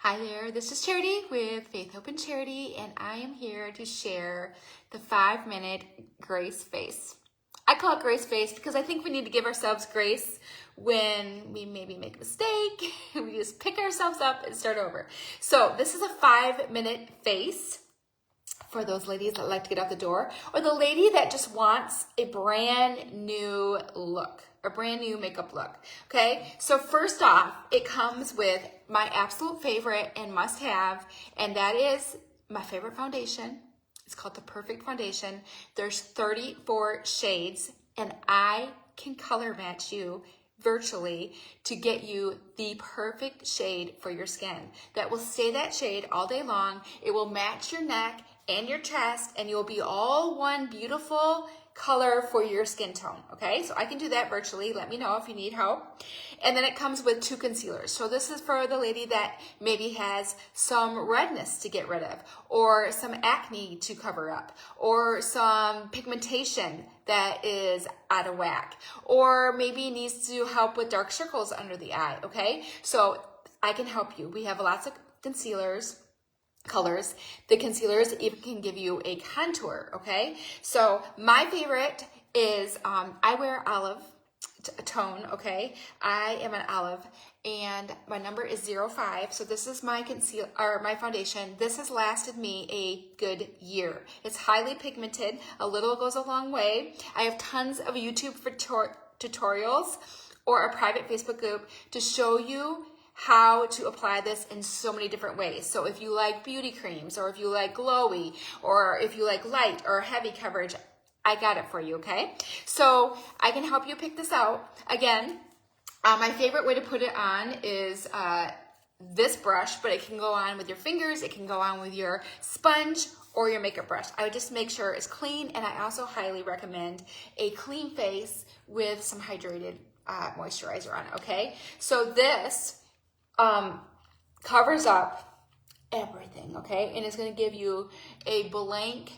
Hi there, this is Charity with Faith, Hope, and Charity, and I am here to share the 5-minute grace face. I call it grace face because I think we need to give ourselves grace when we maybe make a mistake, and we just pick ourselves up and start over. So this is a 5-minute face for those ladies that like to get out the door, or the lady that just wants a brand new look, a brand new makeup look. Okay, so first off, it comes with my absolute favorite and must have, and that is my favorite foundation. It's called the Perfect Foundation. There's 34 shades, and I can color match you virtually to get you the perfect shade for your skin. That will stay that shade all day long. It will match your neck and your chest, and you'll be all one beautiful color for your skin tone, okay? So I can do that virtually. Let me know if you need help. And then it comes with 2 concealers. So this is for the lady that maybe has some redness to get rid of, or some acne to cover up, or some pigmentation that is out of whack, or maybe needs to help with dark circles under the eye, okay? So I can help you. We have lots of concealers, colors. The concealers even can give you a contour, okay? So my favorite is, I wear olive tone, okay? I am an olive, and my number is 05. So this is my concealer, or my foundation. This has lasted me a good year. It's highly pigmented. A little goes a long way. I have tons of YouTube tutorials or a private Facebook group to show you how to apply this in so many different ways. So if you like beauty creams, or if you like glowy, or if you like light or heavy coverage, I got it for you, okay? So I can help you pick this out. Again, my favorite way to put it on is this brush, but it can go on with your fingers, it can go on with your sponge or your makeup brush. I would just make sure it's clean, and I also highly recommend a clean face with some hydrated moisturizer on it, okay? So this covers up everything, okay? And it's going to give you a blank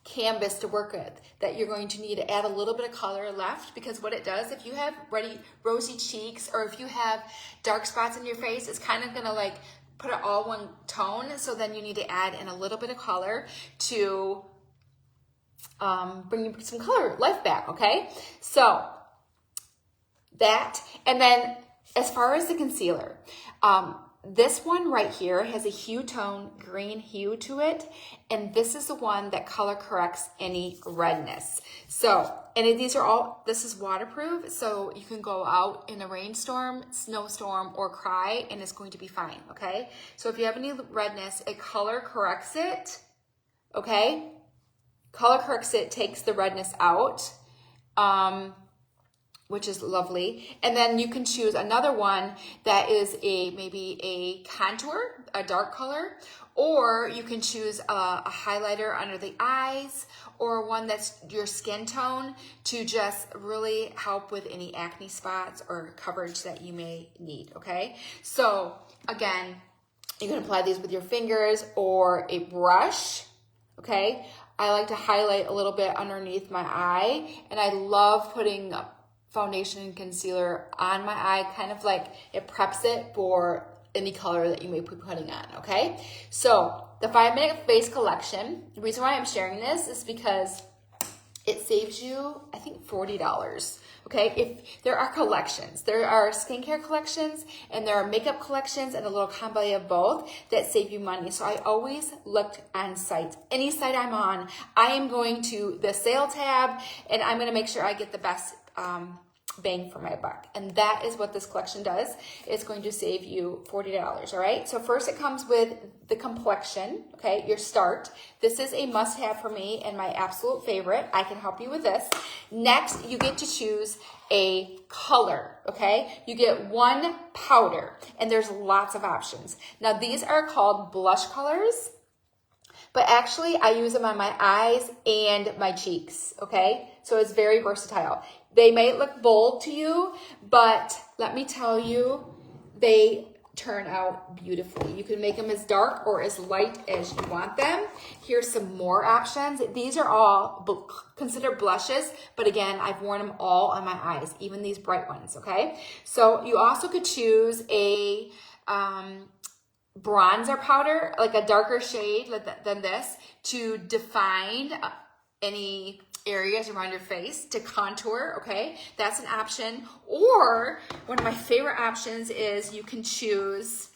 canvas to work with that you're going to need to add a little bit of color left, because what it does, if you have rosy cheeks, or if you have dark spots in your face, it's kind of going to like put it all one tone. So then you need to add in a little bit of color to bring some color life back, okay? So that, and then as far as the concealer, this one right here has a hue tone, green hue to it, and this is the one that color corrects any redness. So, and these are all, this is waterproof, so you can go out in a rainstorm, snowstorm, or cry, and it's going to be fine, okay? So if you have any redness, it color corrects it, okay? Color corrects it, takes the redness out, which is lovely. And then you can choose another one that is maybe a contour, a dark color, or you can choose a highlighter under the eyes, or one that's your skin tone to just really help with any acne spots or coverage that you may need, okay? So again, you can apply these with your fingers or a brush, okay? I like to highlight a little bit underneath my eye, and I love putting foundation and concealer on my eye, kind of like it preps it for any color that you may be putting on, okay? So the 5-minute face collection, the reason why I'm sharing this is because it saves you, I think, $40, okay? If there are collections, there are skincare collections, and there are makeup collections, and a little combo of both that save you money. So I always looked on sites. Any site I'm on, I am going to the sale tab, and I'm gonna make sure I get the best bang for my buck. And that is what this collection does. It's going to save you $40, all right? So first it comes with the complexion, okay, your start. This is a must-have for me and my absolute favorite. I can help you with this. Next, you get to choose a color, okay? You get one powder, and there's lots of options. Now, these are called blush colors, but actually I use them on my eyes and my cheeks, okay? So it's very versatile. They may look bold to you, but let me tell you, they turn out beautifully. You can make them as dark or as light as you want them. Here's some more options. These are all considered blushes, but again, I've worn them all on my eyes, even these bright ones, okay? So you also could choose a bronzer powder, like a darker shade than this, to define any areas around your face, to contour, okay? That's an option. Or one of my favorite options is you can choose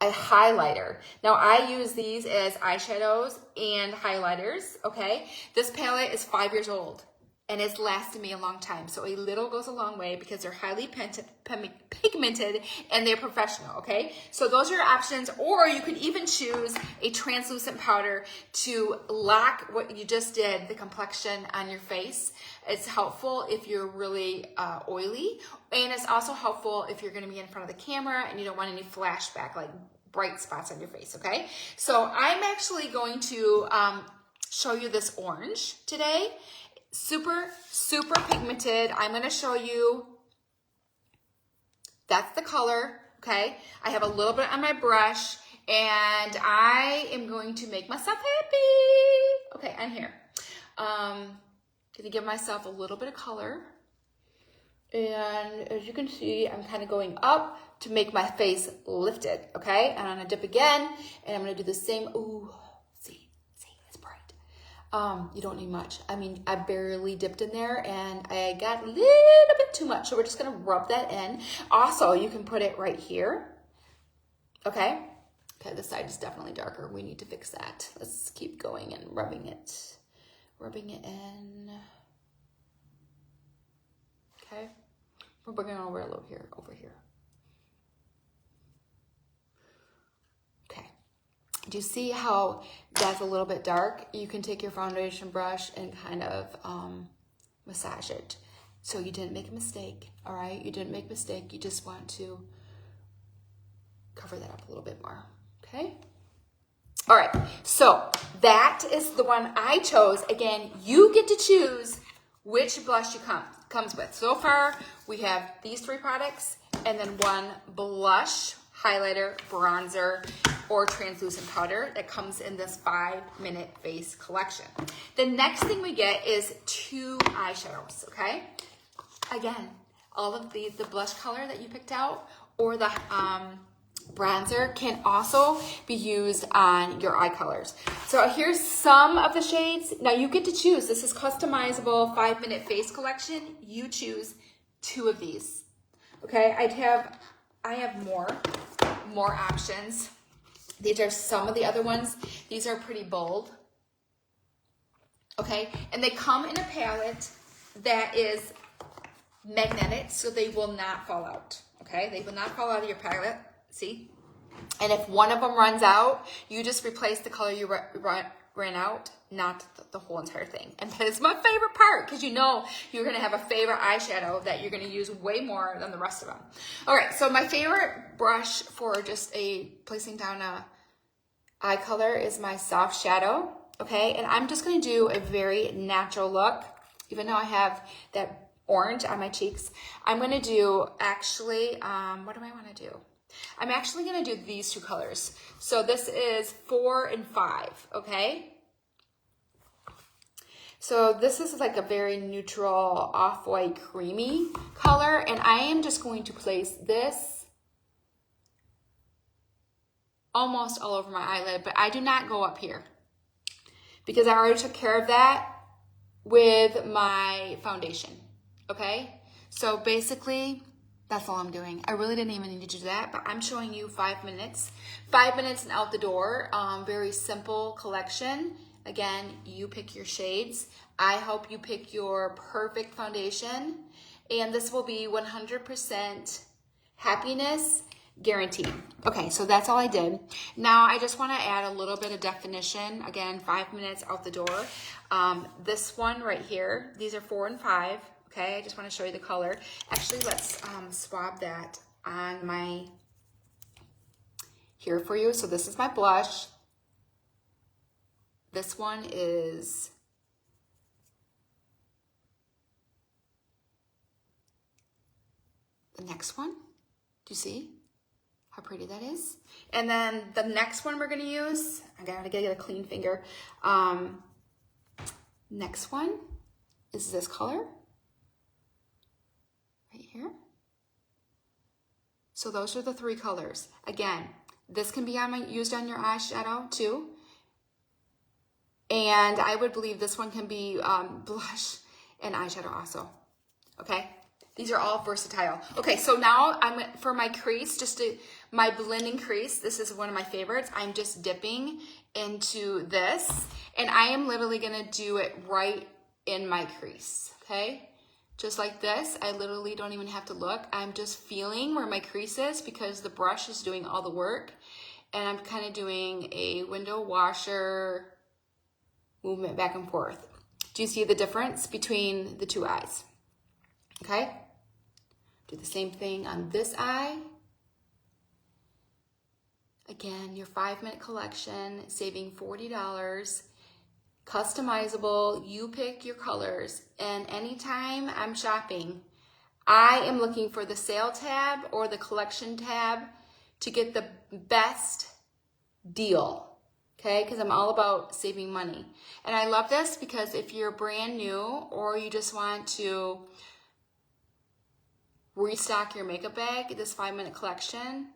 a highlighter. Now I use these as eyeshadows and highlighters, okay? This palette is 5 years old and it's lasted me a long time. So a little goes a long way because they're highly pigmented and they're professional, okay? So those are your options. Or you could even choose a translucent powder to lock what you just did, the complexion on your face. It's helpful if you're really oily, and it's also helpful if you're gonna be in front of the camera and you don't want any flashback, like bright spots on your face, okay? So I'm actually going to show you this orange today. Super, super pigmented. I'm gonna show you, that's the color, okay? I have a little bit on my brush and I am going to make myself happy. Okay, I'm here. Gonna give myself a little bit of color. And as you can see, I'm kind of going up to make my face lifted, okay? And I'm gonna dip again, and I'm gonna do the same. Ooh, see, it's bright. You don't need much. I mean, I barely dipped in there, and I got a little bit too much, so we're just gonna rub that in. Also, you can put it right here, okay? Okay, this side is definitely darker. We need to fix that. Let's keep going and rubbing it in. Okay. We're bringing it over a little here, over here. Okay. Do you see how that's a little bit dark? You can take your foundation brush and kind of massage it. So you didn't make a mistake, all right? You didn't make a mistake. You just want to cover that up a little bit more, okay? All right, so that is the one I chose. Again, you get to choose which blush comes with. So far, we have these 3 products and then one blush, highlighter, bronzer, or translucent powder that comes in this 5-minute face collection. The next thing we get is 2 eyeshadows, okay? Again, all of the blush color that you picked out or the bronzer can also be used on your eye colors. So here's some of the shades. Now you get to choose. This is customizable 5-minute face collection. You choose 2 of these. Okay, I have more options. These are some of the other ones. These are pretty bold. Okay, and they come in a palette that is magnetic, so they will not fall out. Okay, they will not fall out of your palette. See? And if one of them runs out, you just replace the color you ran out, not the whole entire thing. And that is my favorite part, because you know you're going to have a favorite eyeshadow that you're going to use way more than the rest of them. All right, so my favorite brush for just placing down a eye color is my soft shadow, okay? And I'm just going to do a very natural look, even though I have that orange on my cheeks. I'm going to do, actually, what do I want to do? I'm actually going to do these 2 colors. So this is 4 and 5, okay? So this is like a very neutral, off-white, creamy color, and I am just going to place this almost all over my eyelid, but I do not go up here because I already took care of that with my foundation, okay? So basically, that's all I'm doing. I really didn't even need to do that, but I'm showing you 5 minutes. 5 minutes and out the door. Very simple collection. Again, you pick your shades. I hope you pick your perfect foundation. And this will be 100% happiness guaranteed. Okay, so that's all I did. Now I just want to add a little bit of definition. Again, 5 minutes out the door. This one right here, these are 4 and 5. Okay, I just want to show you the color. Actually, let's swab that on my, here for you. So this is my blush. This one is the next one. Do you see how pretty that is? And then the next one we're going to use, I gotta get a clean finger. Next one is this color. Right here. So those are the 3 colors. Again, this can be used on your eyeshadow too. And I would believe this one can be blush and eyeshadow also. Okay, these are all versatile. Okay, so now for my crease, my blending crease, this is one of my favorites. I'm just dipping into this, and I am literally gonna do it right in my crease, okay? Just like this. I literally don't even have to look. I'm just feeling where my crease is because the brush is doing all the work. And I'm kind of doing a window washer movement back and forth. Do you see the difference between the 2 eyes? Okay. Do the same thing on this eye. Again, your 5-minute collection, saving $40. Customizable, you pick your colors, and anytime I'm shopping, I am looking for the sale tab or the collection tab to get the best deal, okay? Because I'm all about saving money. And I love this because if you're brand new or you just want to restock your makeup bag, this 5-minute collection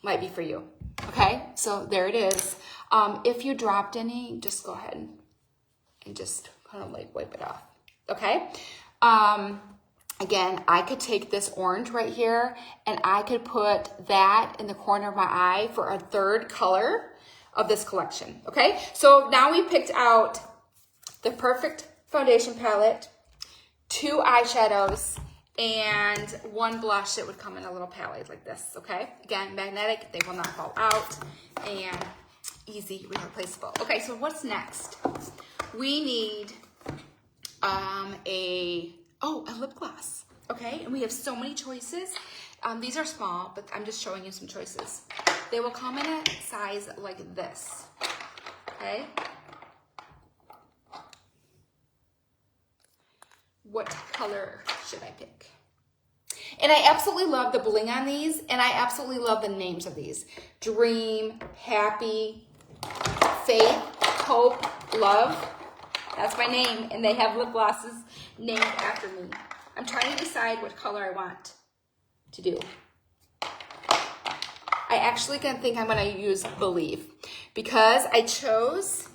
might be for you, okay? So there it is. If you dropped any, just go ahead and just kind of like wipe it off, okay? Again, I could take this orange right here and I could put that in the corner of my eye for a 3rd color of this collection, okay? So now we picked out the perfect foundation palette, 2 eyeshadows, and 1 blush that would come in a little palette like this, okay? Again, magnetic, they will not fall out, and easy, replaceable. Okay, so what's next? We need a lip gloss, okay? And we have so many choices. These are small, but I'm just showing you some choices. They will come in a size like this, okay? What color should I pick? And I absolutely love the bling on these, and I absolutely love the names of these. Dream, Happy, Faith, Hope, Love. That's my name, and they have lip glosses named after me. I'm trying to decide what color I want to do. I actually think I'm gonna use Believe because I chose,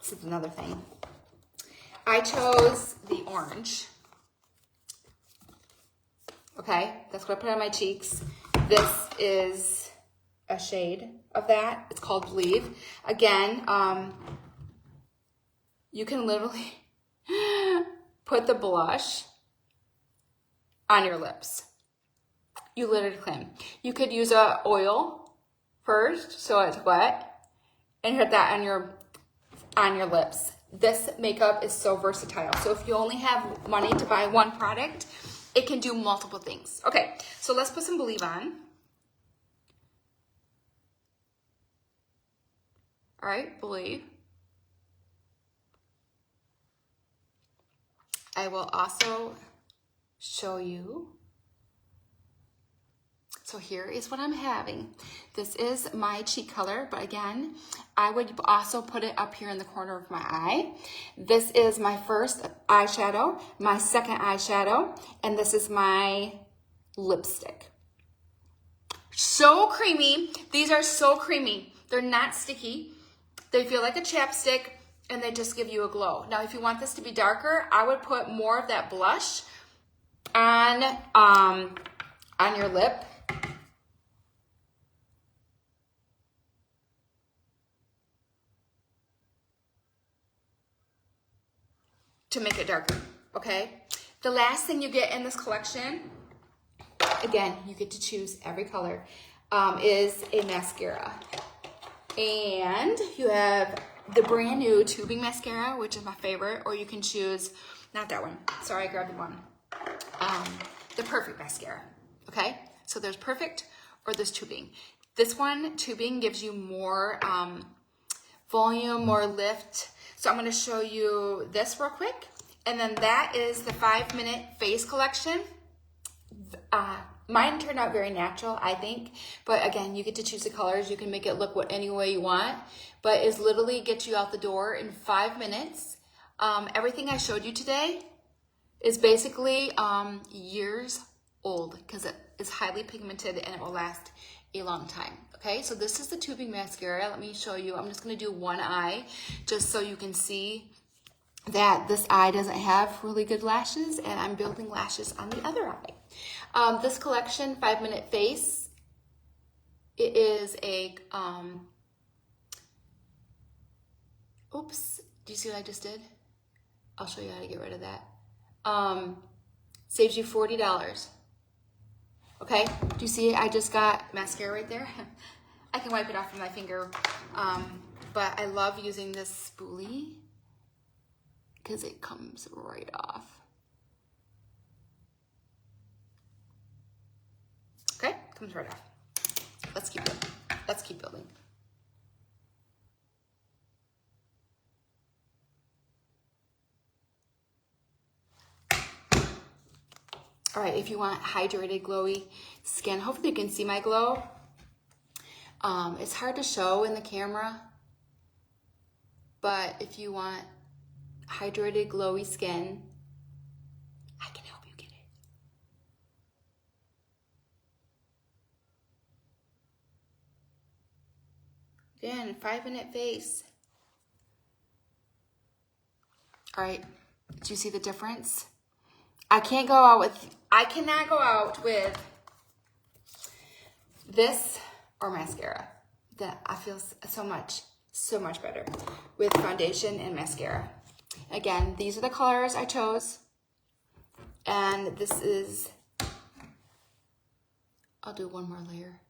this is another thing. I chose the orange. Okay, that's what I put on my cheeks. This is a shade of that. It's called Believe. Again, you can literally put the blush on your lips. You literally can. You could use a oil first, so it's wet, and hit that on your lips. This makeup is so versatile. So if you only have money to buy 1 product, it can do multiple things. Okay, so let's put some Believe on. All right, Believe. I will also show you. So here is what I'm having. This is my cheek color, but again, I would also put it up here in the corner of my eye. This is my first eyeshadow, my second eyeshadow, and this is my lipstick. So creamy. These are so creamy. They're not sticky. They feel like a chapstick, and they just give you a glow. Now, if you want this to be darker, I would put more of that blush on your lip. To make it darker, okay? The last thing you get in this collection, again, you get to choose every color, is a mascara. And you have the brand new tubing mascara, which is my favorite, or you can choose, not that one, sorry, I grabbed the one, the Perfect mascara, okay? So there's Perfect or there's tubing. This one, tubing, gives you more volume, more lift. So I'm gonna show you this real quick. And then that is the 5-minute face collection. Mine turned out very natural, I think. But again, you get to choose the colors. You can make it look any way you want. But it's literally get you out the door in 5 minutes. Everything I showed you today is basically years old because it is highly pigmented and it will last a long time. Okay, so this is the tubing mascara. Let me show you. I'm just gonna do one eye just so you can see that this eye doesn't have really good lashes and I'm building lashes on the other eye. This collection, 5 Minute Face, it is a, oops, do you see what I just did? I'll show you how to get rid of that. Saves you $40. Okay, do you see I just got mascara right there? I can wipe it off with my finger, but I love using this spoolie because it comes right off. Okay, comes right off. Let's keep building. Let's keep building. All right, if you want hydrated, glowy skin, hopefully you can see my glow. It's hard to show in the camera, but if you want hydrated, glowy skin, I can help you get it. Again, 5 Minute Face. All right, do you see the difference? I cannot go out with this or mascara. That I feel so much better with foundation and mascara. Again, these are the colors I chose. And this is, I'll do one more layer.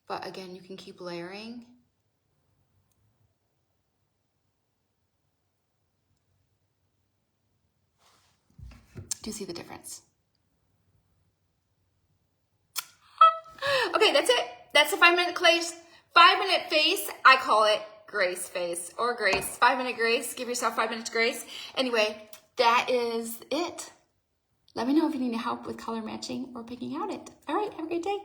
But again, you can keep layering. Do you see the difference? Okay, that's it. That's the 5 Minute Face. 5 Minute Face. I call it Grace Face or Grace. 5 Minute Grace. Give yourself 5 minutes grace. Anyway, that is it. Let me know if you need help with color matching or picking out it. All right, have a great day.